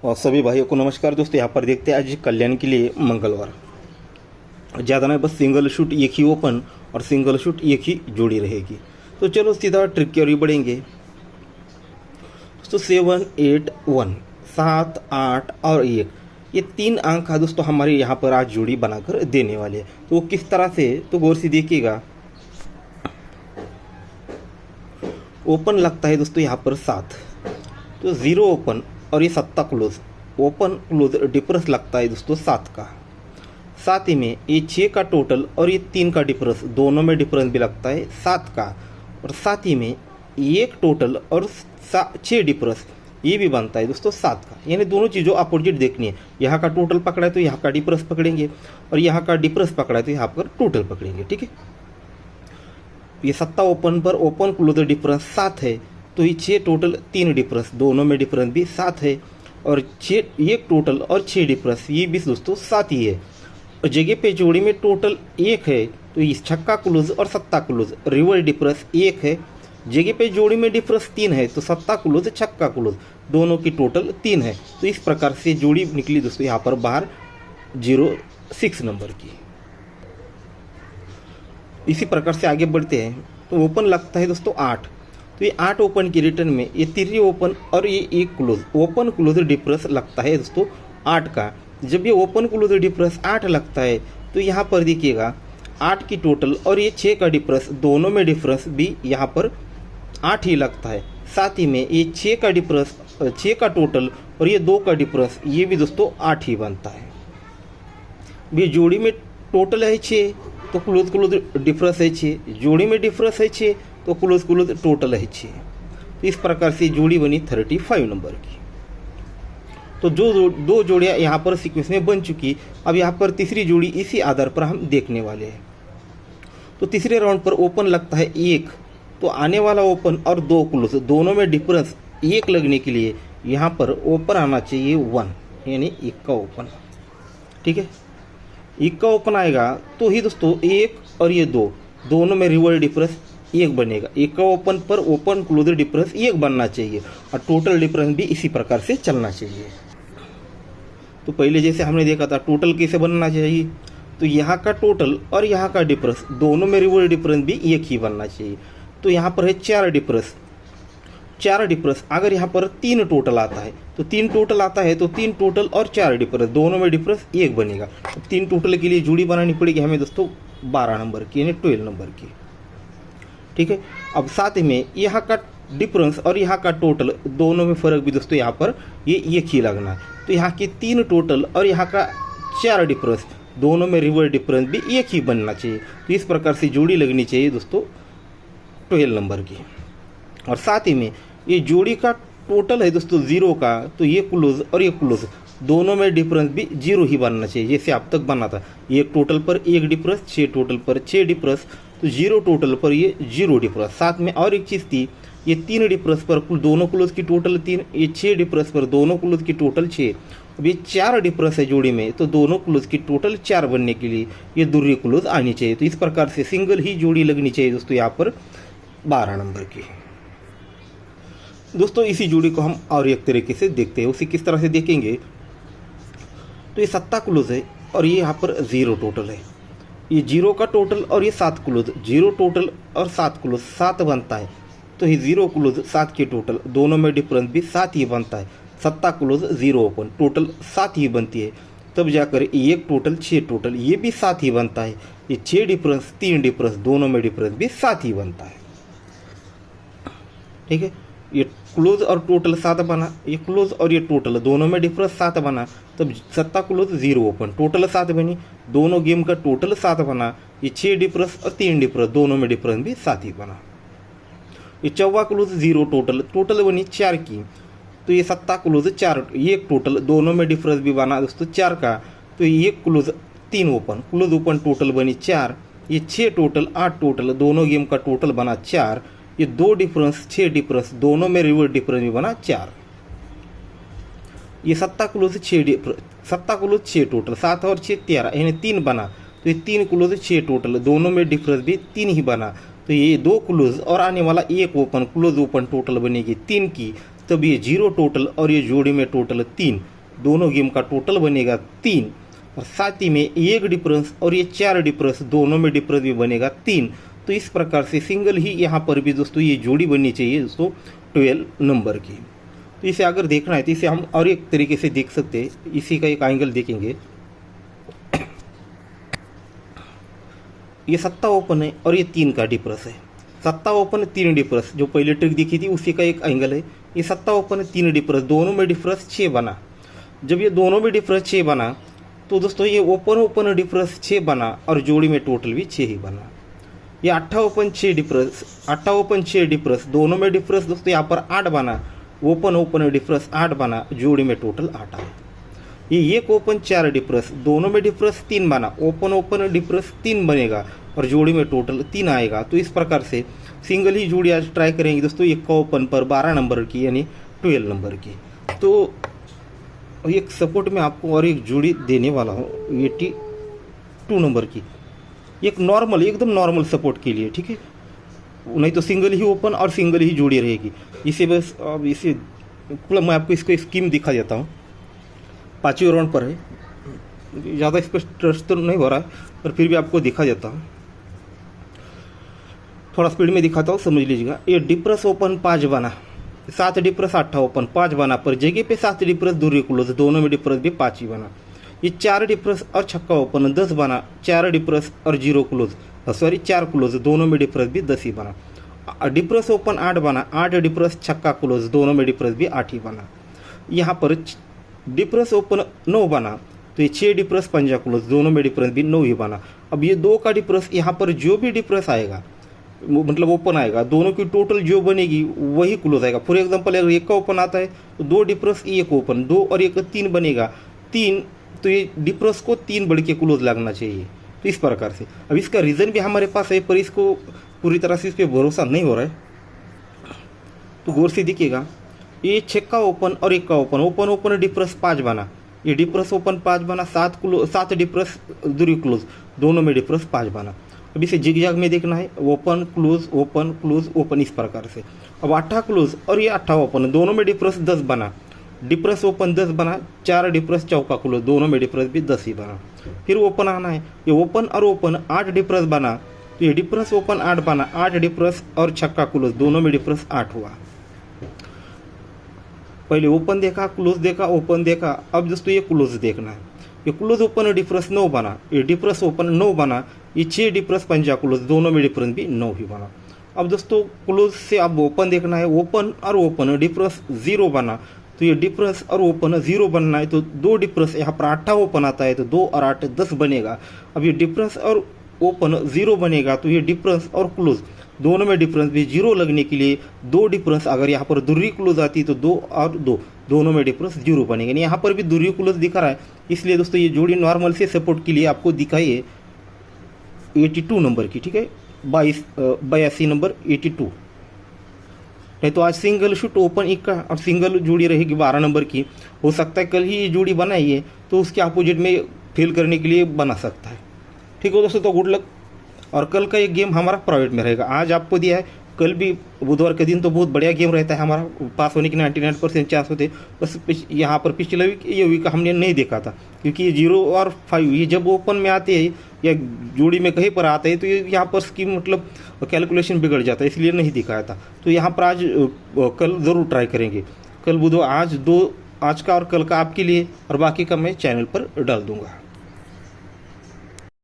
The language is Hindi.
और सभी भाइयों को नमस्कार। दोस्तों यहाँ पर देखते हैं आज कल्याण के लिए मंगलवार, ज़्यादा नहीं, बस सिंगल शूट एक ही ओपन और सिंगल शूट एक ही जोड़ी रहेगी। तो चलो सीधा ट्रिक की ओर बढ़ेंगे। दोस्तों 7, 8, 1, 7, 8 और 1, ये 3 अंक है दोस्तों हमारे यहाँ पर आज जोड़ी बनाकर देने वाले हैं। तो वो किस तरह से, तो गौर से देखिएगा। ओपन लगता है दोस्तों यहाँ पर 7, तो 0 ओपन और ये 7 क्लोज, ओपन क्लोज डिफरेंस लगता है दोस्तों 7 का। साथ ही में ये 6 का टोटल और ये 3 का डिफरेंस, दोनों में डिफरेंस भी लगता है 7 का। और साथ ही में 1 टोटल और 6 डिफरेंस ये भी बनता है दोस्तों 7 का। यानी दोनों चीज़ों अपोजिट देखनी है। यहाँ का टोटल पकड़ा है तो यहाँ का डिफरेंस पकड़ेंगे, और यहाँ का डिफरेंस पकड़ा है तो यहाँ पर टोटल पकड़ेंगे। ठीक है, ये 7 ओपन पर ओपन क्लोज डिफरेंस 7 है, तो ये 6 टोटल 3 डिफरेंस, दोनों में डिफरेंस भी 7 है। और 6 1 टोटल और 6 डिफरेंस ये भी दोस्तों 7 ही है। और जगह पे जोड़ी में टोटल 1 है, तो ये 6 क्लोज और 7 क्लोज, रिवर्स डिफरेंस 1 है। जगह पे जोड़ी में डिफरेंस 3 है, तो 7 क्लोज 6 क्लोज, दोनों की टोटल 3 है। तो इस प्रकार से जोड़ी निकली दोस्तों यहाँ पर बाहर 06 नंबर की। इसी प्रकार से आगे बढ़ते हैं। तो ओपन लगता है दोस्तों 8, तो ये 8 ओपन की रिटर्न में ये 3 ओपन और ये 1 क्लोज, ओपन क्लोज डिफरेंस लगता है दोस्तों 8 का। जब ये ओपन क्लोज डिफरेंस 8 लगता है तो यहाँ पर देखिएगा 8 की टोटल और ये 6 का डिफरेंस, दोनों में डिफरेंस भी यहाँ पर 8 ही लगता है। साथ ही में ये 6 का डिफरेंस, 6 का टोटल और ये 2 का डिफरेंस ये भी दोस्तों 8 ही बनता है। ये जोड़ी में टोटल है 6, तो क्लोज क्लोज डिफरेंस है 6, जोड़ी में डिफरेंस है 6, तो क्लोज क्लोज टोटल है 6। तो इस प्रकार से जोड़ी बनी 35 नंबर की। तो जो 2 जोड़ियाँ यहाँ पर सीक्वेंस में बन चुकी, अब यहाँ पर तीसरी जोड़ी इसी आधार पर हम देखने वाले हैं। तो तीसरे राउंड पर ओपन लगता है 1, तो आने वाला ओपन और 2 क्लोज, दोनों में डिफरेंस 1 लगने के लिए यहाँ पर ओपन आना चाहिए 1, यानी 1 का ओपन। ठीक है, 1 का ओपन आएगा तो ही दोस्तों 1 और ये 2, दोनों में रिवर्स डिफरेंस 1 बनेगा। 1 का ओपन पर ओपन क्लोज डिफरेंस 1 बनना चाहिए और टोटल डिफरेंस भी इसी प्रकार से चलना चाहिए। तो पहले जैसे हमने देखा था टोटल कैसे बनना चाहिए, तो यहाँ का टोटल और यहाँ का डिफरेंस, दोनों में रिवर्स डिफरेंस भी 1 ही बनना चाहिए। तो यहाँ पर है 4 डिफरेंस, 4 डिफरेंस। अगर यहाँ पर 3 टोटल आता है, तो 3 टोटल आता है तो 3 टोटल और 4 डिफरेंस, दोनों में डिफरेंस 1 बनेगा। 3 टोटल के लिए जोड़ी बनानी पड़ेगी हमें दोस्तों 12 नंबर की, यानी 12 नंबर की। ठीक है, अब साथ में यहाँ का डिफरेंस और यहाँ का टोटल, दोनों में फ़र्क भी दोस्तों यहाँ पर ये 1 ही लगना है। तो यहाँ की 3 टोटल और यहाँ का 4 डिफरेंस, दोनों में रिवर्स डिफरेंस भी 1 ही बनना चाहिए। तो इस प्रकार से जोड़ी लगनी चाहिए दोस्तों 12 नंबर की। और साथ ही में ये जोड़ी का टोटल है दोस्तों 0 का, तो ये क्लोज और ये क्लोज, दोनों में डिफरेंस भी 0 ही बनना चाहिए, जैसे अब तक बना था। 1 टोटल पर 1 डिफरेंस, 6 टोटल पर 6 डिफरेंस, तो 0 टोटल पर ये 0 डिफरेंस। साथ में और एक चीज़ थी, ये 3 डिफरेंस पर दोनों क्लोज की टोटल 3, ये 6 डिफरेंस पर दोनों क्लोज की टोटल 6। अब ये 4 डिफरेंस है जोड़ी में, तो दोनों क्लोज की टोटल 4 बनने के लिए ये दूसरी क्लोज आनी चाहिए। तो इस प्रकार से सिंगल ही जोड़ी लगनी चाहिए दोस्तों यहाँ पर 12 नंबर की। दोस्तों इसी जोड़ी को हम और एक तरीके से देखते हैं। उसे किस तरह से देखेंगे, तो ये 7 क्लोज है और ये यहाँ पर 0 टोटल है। ये 0 का टोटल और ये 7 क्लोज, 0 टोटल और 7 क्लोज, 7 बनता है। तो ये 0 क्लोज 7 के टोटल, दोनों में डिफरेंस भी 7 ही बनता है। 7 क्लोज 0 ओपन, टोटल 7 ही बनती है। तब जाकर 1 टोटल 6 टोटल, ये भी 7 ही बनता है। ये 6 डिफरेंस 3 डिफरेंस, दोनों में डिफरेंस भी 7 ही बनता है। ठीक है, ये क्लोज और टोटल 7 बना, ये क्लोज और ये टोटल, दोनों में डिफरेंस 7 बना। तब 7 क्लोज 0 ओपन, टोटल 7 बनी, दोनों गेम का टोटल 7 बना। ये 6 डिफरेंस और 3 डिफरेंस, दोनों में डिफरेंस भी 7 ही बना। ये 14 क्लोज 0 टोटल, टोटल बनी 4 की। तो ये 7 क्लोज 4, 1 टोटल, दोनों में डिफरेंस भी बना दोस्तों 4 का। तो ये 1 close 3 open, close open total बनी 4। ये 6 टोटल 8 टोटल, दोनों गेम का टोटल बना 4। ये 2 डिफरेंस 6 डिफरेंस, दोनों में रिवर्स डिफरेंस भी बना 4। ये 7 क्लोज 6 डिफरेंस, 7 क्लोज 6 टोटल, 7 और 6 13, यानी 3 बना। तो ये 3 क्लोज 6 टोटल, दोनों में डिफरेंस भी 3 ही बना। तो ये 2 क्लोज और आने वाला 1 ओपन, क्लोज ओपन टोटल बनेगी 3 की। तब ये 0 टोटल और ये जोड़ी में टोटल 3, दोनों गेम का टोटल बनेगा 3, और साथ ही में 1 डिफरेंस और ये 4 डिफरेंस, दोनों में डिफरेंस भी बनेगा 3। तो इस प्रकार से सिंगल ही यहाँ पर भी दोस्तों ये जोड़ी बननी चाहिए दोस्तों 12 नंबर की। तो इसे अगर देखना है तो इसे हम और एक तरीके से देख सकते हैं। इसी का एक एंगल देखेंगे, ये 7 ओपन है और ये 3 का डिफरेंस है। 7 ओपन 3 डिफरेंस, जो पहले ट्रिक दिखी थी उसी का एक एंगल है। ये 7 ओपन 3 डिफरेंस, दोनों में डिफरेंस 6 बना। जब ये दोनों में डिफरेंस 6 बना तो दोस्तों ये ओपन डिफरेंस 6 बना और जोड़ी में टोटल भी 6 ही बना। ये 8 ओपन 6 डिफरेंस, 8 ओपन 6 डिफरेंस, दोनों में डिफरेंस दोस्तों यहाँ पर 8 बना, ओपन डिफरेंस 8 बना, जोड़ी में टोटल 8 आया। ये 1 ओपन 4 डिफरेंस, दोनों में डिफरेंस 3 बना, ओपन डिफरेंस 3 बनेगा और जोड़ी में टोटल 3 आएगा। तो इस प्रकार से सिंगल ही जोड़ी आज ट्राई करेंगे दोस्तों 1 ओपन पर 12 नंबर की यानी 12 नंबर की। तो एक सपोर्ट में आपको और एक जोड़ी देने वाला हूँ 82 नंबर की, एक नॉर्मल, एकदम नॉर्मल सपोर्ट के लिए, ठीक है। नहीं तो सिंगल ही ओपन और सिंगल ही जोड़ी रहेगी। इसे बस अब इसे मतलब मैं आपको इसको स्कीम दिखा देता हूँ। 5वें राउंड पर है, ज़्यादा इस पर ट्रस्ट तो नहीं हो रहा है पर फिर भी आपको दिखा देता हूँ, थोड़ा स्पीड में दिखाता हूँ, समझ लीजिएगा। ये डिफरेंस ओपन 5 बना, 7 डिफरेंस 8 ओपन 5 बना, पर जगह पे 7 डिफरेंस दूरी क्लोज, दोनों में डिफरेंस भी 5 ही बना। ये 4 डिफरेंस और छक्का ओपन 10 बना, 4 डिफरेंस और 0 क्लोज, सॉरी 4 क्लोज, दोनों में डिफरेंस भी 10 ही बना। डिफरेंस ओपन 8 बना, 8 डिफरेंस छक्का क्लोज, दोनों में डिफरेंस भी 8 ही बना। यहाँ पर डिफरेंस ओपन 9 बना, तो ये 6 डिफरेंस पंजा क्लोज, दोनों में डिफरेंस भी 9 ही बना। अब ये 2 का डिफरेंस, यहाँ पर जो भी डिफरेंस आएगा मतलब ओपन आएगा, दोनों की टोटल जो बनेगी वही क्लोज आएगा। फॉर एग्जांपल अगर 1 का ओपन आता है तो 2 डिफरेंस 1 ओपन, 2 और 1 3 बनेगा, 3, तो ये डिफरेंस को 3 बढ़ के क्लोज लगना चाहिए। तो इस प्रकार से अब इसका रीज़न भी हमारे पास है, पर इसको पूरी तरह से इस पर भरोसा नहीं हो रहा है, तो गौर से देखिएगा। ये 6 का ओपन और 1 का ओपन डिफरेंस 5 बना, ये डिफरेंस ओपन 5 बना, 7 डिफरेंस दूरी क्लोज, दोनों में डिफरेंस 5 बना। अब इसे जिगजैग में देखना है, ओपन क्लोज ओपन, इस प्रकार से। अब 8 क्लोज और ये 8 ओपन, दोनों में डिफरेंस 10 बना, डिफरेंस ओपन 10 बना, 4 डिफरेंस चौका क्लोज, दोनों में डिफरेंस भी 10 ही बना। फिर ओपन आना है, ये ओपन और ओपन 8 डिफरेंस बना, तो ये डिफरेंस ओपन 8 बना, 8 डिफरेंस और छक्का क्लोज, दोनों में डिफरेंस 8 हुआ। पहले ओपन देखा, क्लोज देखा, ओपन देखा, अब दोस्तों ये क्लोज देखना है। ये क्लोज ओपन डिफरेंस 9 बना, ये डिफरेंस ओपन 9 बना, ये 6 डिफरेंस पंजा क्लोज, दोनों में डिफरेंस भी 9 ही बना। अब दोस्तों क्लोज से अब ओपन देखना है, ओपन और ओपन डिफरेंस 0 बना, तो ये डिफरेंस और ओपन 0 बनना है, तो 2 डिफरेंस, यहाँ पर 8 ओपन आता है तो 2 और 8 10 बनेगा। अब ये डिफरेंस और ओपन 0 बनेगा, तो ये डिफरेंस और क्लोज दोनों में डिफरेंस भी 0 लगने के लिए 2 डिफरेंस, अगर यहाँ पर दूरी क्लोज आती तो 2 और 2, दोनों में डिफरेंस 0 बनेगा। यहाँ पर भी दूरी क्लोज दिखा रहा है, इसलिए दोस्तों ये जोड़ी नॉर्मल से सपोर्ट के लिए आपको दिखाई है 82 नंबर की, ठीक है, 82 नंबर 82। नहीं तो आज सिंगल शूट ओपन 1 का और सिंगल जोड़ी रहेगी 12 नंबर की। हो सकता है कल ही ये जोड़ी बनाई है तो उसके अपोजिट में फेल करने के लिए बना सकता है। ठीक है दोस्तों, तो गुड लक। और कल का एक गेम हमारा प्राइवेट में रहेगा, आज आपको दिया है, कल भी बुधवार के दिन तो बहुत बढ़िया गेम रहता है हमारा, पास होने के 99% चांस होते। बस यहाँ पर पिछले वीक ये वीक हमने नहीं देखा था, क्योंकि ये 0 और 5 ये जब ओपन में आते हैं या जोड़ी में कहीं पर आते हैं तो ये यहाँ पर स्कीम मतलब कैलकुलेशन बिगड़ जाता है, इसलिए नहीं दिखाया था। तो यहाँ पर आज कल ज़रूर ट्राई करेंगे, कल बुधवार, आज का और कल का आपके लिए, और बाकी का मैं चैनल पर डाल दूँगा।